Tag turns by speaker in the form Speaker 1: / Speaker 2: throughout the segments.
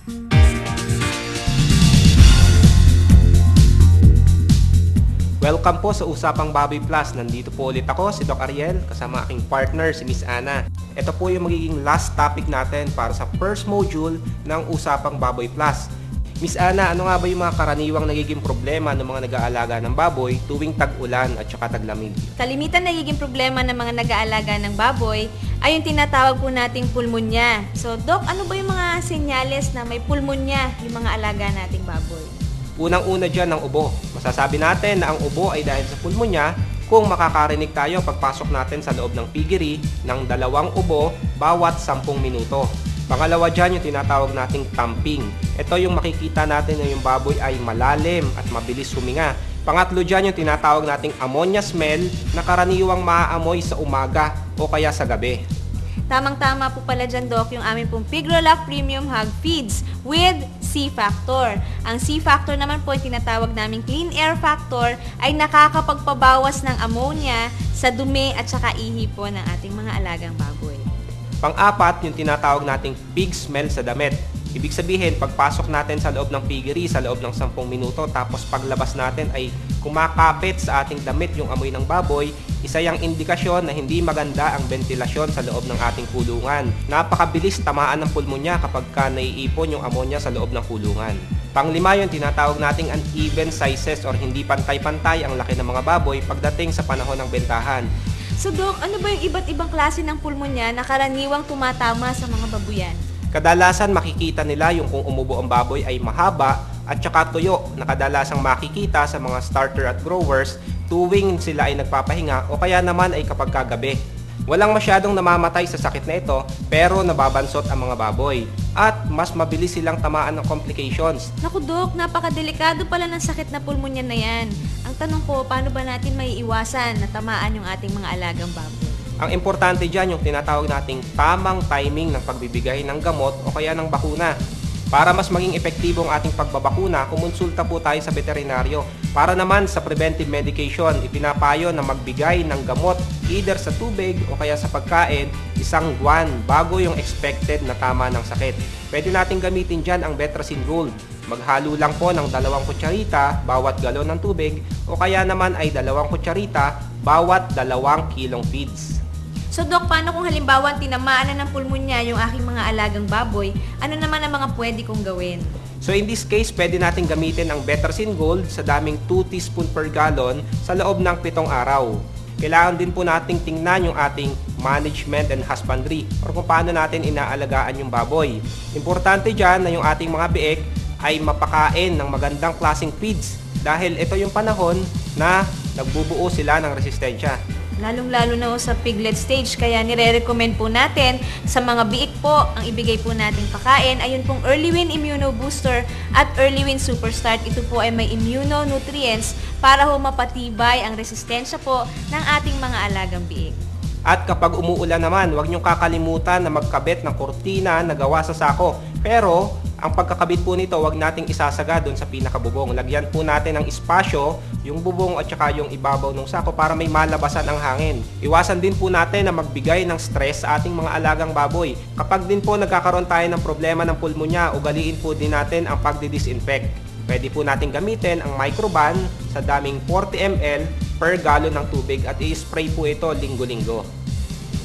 Speaker 1: Welcome po sa Usapang Baboy Plus. Nandito po ulit ako, si Doc Ariel, kasama aking partner, si Miss Ana. Ito po yung magiging last topic natin para sa first module ng Usapang Baboy Plus. Miss Ana, ano nga ba yung mga karaniwang nagiging problema ng mga nag-aalaga ng baboy tuwing tag-ulan at saka taglamig?
Speaker 2: Kalimitan nagiging problema ng mga nag-aalaga ng baboy ay yung tinatawag po nating pulmonya. So, Doc, ano ba yung mga senyales na may pulmonya yung mga alaga nating baboy?
Speaker 1: Unang-una dyan ang ubo. Masasabi natin na ang ubo ay dahil sa pulmonya kung makakarinig tayo pagpasok natin sa loob ng piggery ng 2 ubo bawat 10 minuto. Pangalawa dyan yung tinatawag nating thumping. Ito yung makikita natin na yung baboy ay malalim at mabilis huminga. Pangatlo dyan yung tinatawag nating ammonia smell na karaniwang maaamoy sa umaga o kaya sa gabi.
Speaker 2: Tamang-tama po pala dyan, Doc, yung aming pong Pigrolac Premium Hog Feeds with C-Factor. Ang C-Factor naman po, yung tinatawag naming Clean Air Factor, ay nakakapagpabawas ng ammonia sa dumi at saka ihi po ng ating mga alagang baboy.
Speaker 1: Pang-apat, yung tinatawag nating pig smell sa damit. Ibig sabihin, pagpasok natin sa loob ng piggery sa loob ng 10 minuto, tapos paglabas natin ay kumakapit sa ating damit yung amoy ng baboy, isa yung indikasyon na hindi maganda ang ventilasyon sa loob ng ating kulungan. Napakabilis tamaan ng pulmonya kapag naiipon yung ammonia sa loob ng kulungan. Panglima, yung tinatawag nating uneven sizes or hindi pantay-pantay ang laki ng mga baboy pagdating sa panahon ng bentahan.
Speaker 2: So, Doc, ano ba yung iba't ibang klase ng pulmonya na karaniwang tumatama sa mga babuyan?
Speaker 1: Kadalasan makikita nila yung kung umubo ang baboy ay mahaba at saka tuyo na kadalasang makikita sa mga starter at growers tuwing sila ay nagpapahinga o kaya naman ay kapag kagabi. Walang masyadong namamatay sa sakit na ito pero nababansot ang mga baboy at mas mabilis silang tamaan ng complications.
Speaker 2: Naku, Doc, napakadelikado pala ng sakit na pulmonya na yan. Ang tanong ko, paano ba natin maiiwasan na tamaan yung ating mga alagang baboy?
Speaker 1: Ang importante dyan yung tinatawag nating tamang timing ng pagbibigay ng gamot o kaya ng bakuna. Para mas maging epektibo ang ating pagbabakuna, kumonsulta po tayo sa veterinaryo. Para naman sa preventive medication, ipinapayo na magbigay ng gamot either sa tubig o kaya sa pagkain 1 buwan bago yung expected na tama ng sakit. Pwede natin gamitin dyan ang Betracin Gold. Maghalo lang po ng 2 kutsarita bawat galon ng tubig o kaya naman ay 2 kutsarita bawat 2 kilong feeds.
Speaker 2: So, Doc, paano kung halimbawa tinamaan na ng pulmonya yung aking mga alagang baboy? Ano naman ang mga pwede kong gawin?
Speaker 1: So in this case, pwede natin gamitin ang Betracin Gold sa daming 2 teaspoon per gallon sa loob ng 7 araw. Kailangan din po nating tingnan yung ating management and husbandry or kung paano natin inaalagaan yung baboy. Importante dyan na yung ating mga biik ay mapakain ng magandang klaseng feeds dahil ito yung panahon na nagbubuo sila ng resistensya.
Speaker 2: Lalong-lalo na sa piglet stage, kaya nire-recommend po natin sa mga biik po, ang ibigay po nating pakain, ayun pong Early Win Immuno Booster at Early Win Super Start. Ito po ay may immunonutrients para ho mapatibay ang resistensya po ng ating mga alagang biik.
Speaker 1: At kapag umuulan naman, huwag niyong kakalimutan na magkabit ng kurtina na gawa sa sako. Pero ang pagkakabit po nito, huwag nating isasaga doon sa pinakabubong. Lagyan po natin ng espasyo, yung bubong at saka yung ibabaw ng sako para may malabasan ang hangin. Iwasan din po natin na magbigay ng stress sa ating mga alagang baboy. Kapag din po nagkakaroon tayo ng problema ng pulmonya, ugaliin po din natin ang pagdi-disinfect. Pwede po natin gamitin ang microban sa daming 40 ml per galon ng tubig at i-spray po ito linggo-linggo.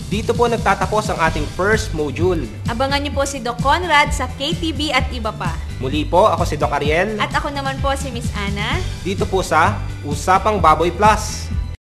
Speaker 1: Dito po nagtatapos ang ating first module.
Speaker 2: Abangan niyo po si Doc Conrad sa KTV at iba pa.
Speaker 1: Muli po, ako si Doc Ariel.
Speaker 2: At ako naman po si Miss Ana.
Speaker 1: Dito po sa Usapang Baboy Plus.